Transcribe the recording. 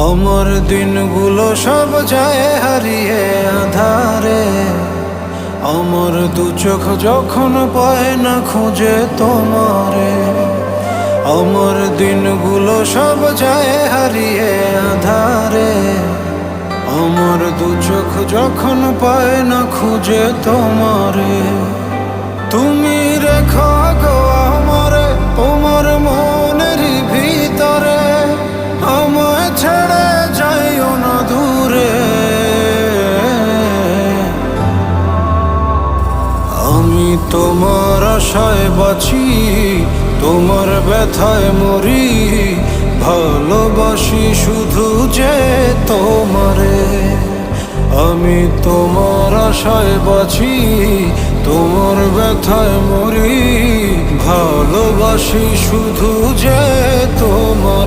আমার দিনগুলো সব যায় হারিয়ে আধারে, আমার দু চোখ যখন পায় না খুঁজে তোমারে। আমার দিনগুলো সব যায় হারিয়ে আধারে, আমার দু চোখ যখন পায় না খুঁজে তোমারে। তুমি রেখো গো আমারে তোমার মনের ভিতরে, আমায় ছেড়ে যাইও না দূরে। আমি তোমার আশায় বাঁচি, তোমার ব্যথায় মরি, ভালোবাসি শুধু যে তোমারে। আমি তোমার আশায় বাঁচি, তোমার ব্যথায় মরি, ভালোবাসি শুধু যে তোমার।